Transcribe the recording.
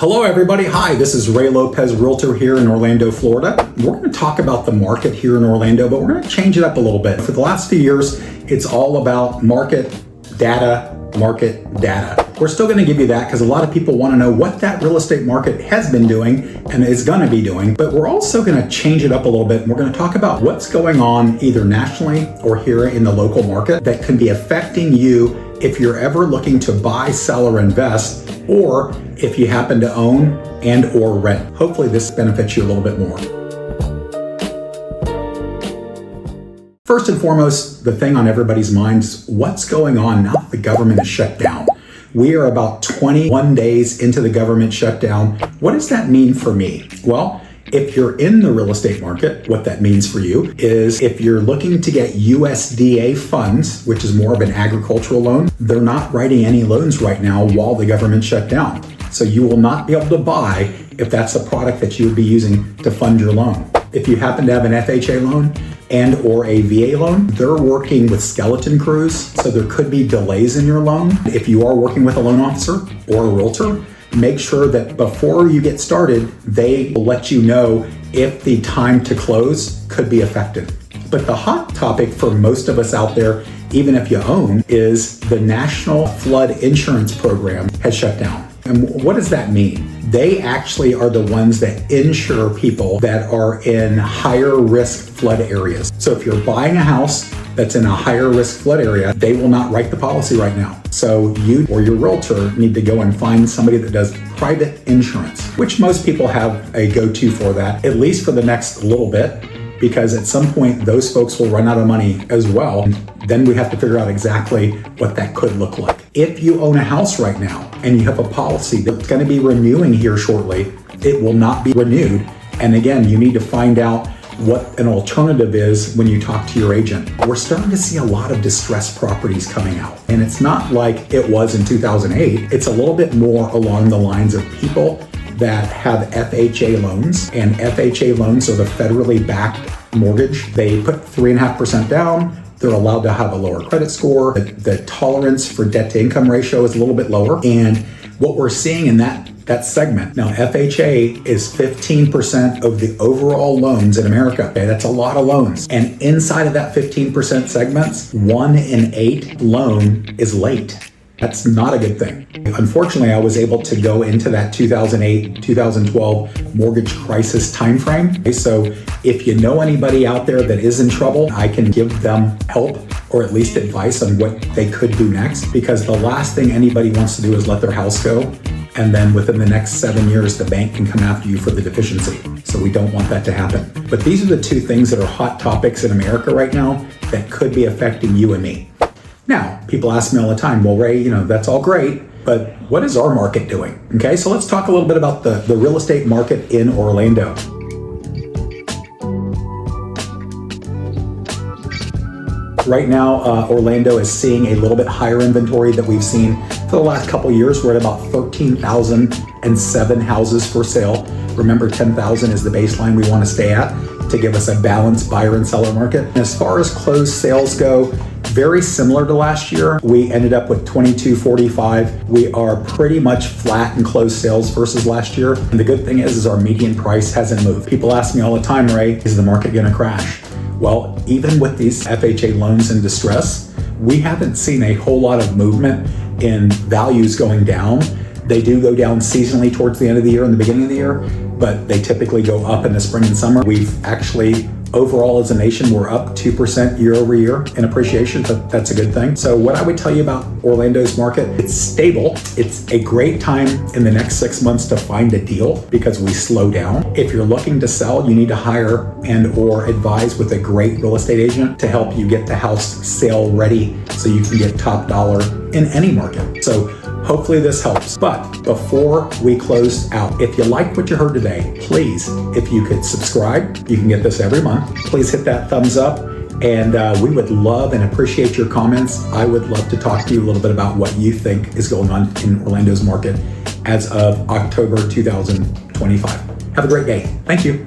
Hello everybody, hi, this is Ray Lopez, Realtor here in Orlando, Florida. We're going to talk about the market here in Orlando, but we're going to change it up a little bit. For the last few years, it's all about market data. We're still going to give you that because a lot of people want to know what that real estate market has been doing and is going to be doing, but we're also going to change it up a little bit. And we're going to talk about what's going on either nationally or here in the local market that can be affecting you if you're ever looking to buy, sell, or invest, or if you happen to own and or rent. Hopefully this benefits you a little bit more. First and foremost, the thing on everybody's minds, what's going on now that the government is shut down? We are about 21 days into the government shutdown. What does that mean for me? Well, if you're in the real estate market, what that means for you is if you're looking to get USDA funds, which is more of an agricultural loan, they're not writing any loans right now while the government shut down. So you will not be able to buy if that's a product that you would be using to fund your loan. If you happen to have an FHA loan and or a VA loan, they're working with skeleton crews, so there could be delays in your loan. If you are working with a loan officer or a realtor, make sure that before you get started, they will let you know if the time to close could be affected. But the hot topic for most of us out there, even if you own, is the National Flood Insurance Program has shut down. And what does that mean? They actually are the ones that insure people that are in higher risk flood areas. So if you're buying a house that's in a higher risk flood area, they will not write the policy right now. So you or your realtor need to go and find somebody that does private insurance, which most people have a go-to for that, at least for the next little bit, because at some point those folks will run out of money as well. Then we have to figure out exactly what that could look like. If you own a house right now and you have a policy that's going to be renewing here shortly, it will not be renewed. And again, you need to find out what an alternative is when you talk to your agent. We're starting to see a lot of distressed properties coming out. And it's not like it was in 2008. It's a little bit more along the lines of people that have FHA loans, and FHA loans are the federally backed mortgage. They put 3.5% down. They're allowed to have a lower credit score. The tolerance for debt to income ratio is a little bit lower. And what we're seeing in that segment, now FHA is 15% of the overall loans in America. Okay, that's a lot of loans. And inside of that 15% segments, 1 in 8 loan is late. That's not a good thing. Unfortunately, I was able to go into that 2008, 2012 mortgage crisis timeframe. Okay, so if you know anybody out there that is in trouble, I can give them help or at least advice on what they could do next, because the last thing anybody wants to do is let their house go. And then within the next 7 years, the bank can come after you for the deficiency. So we don't want that to happen. But these are the two things that are hot topics in America right now that could be affecting you and me. Now, people ask me all the time, well, Ray, that's all great, but what is our market doing? Okay, so let's talk a little bit about the real estate market in Orlando. Right now, Orlando is seeing a little bit higher inventory that we've seen for the last couple years. We're at about 13,007 houses for sale. Remember, 10,000 is the baseline we want to stay at to give us a balanced buyer and seller market. And as far as closed sales go, very similar to last year. We ended up with 2245. We are pretty much flat in closed sales versus last year. And the good thing is our median price hasn't moved. People ask me all the time, Ray, is the market going to crash? Well, even with these FHA loans in distress, we haven't seen a whole lot of movement in values going down. They do go down seasonally towards the end of the year and the beginning of the year, but they typically go up in the spring and summer. We've actually, overall as a nation, we're up 2% year over year in appreciation. So that's a good thing. So what I would tell you about Orlando's market, it's stable. It's a great time in the next 6 months to find a deal because we slow down. If you're looking to sell, you need to hire and or advise with a great real estate agent to help you get the house sale ready so you can get top dollar in any market. So hopefully this helps. But before we close out, if you liked what you heard today, please, if you could subscribe, you can get this every month. Please hit that thumbs up. And we would love and appreciate your comments. I would love to talk to you a little bit about what you think is going on in Orlando's market as of October 2025. Have a great day. Thank you.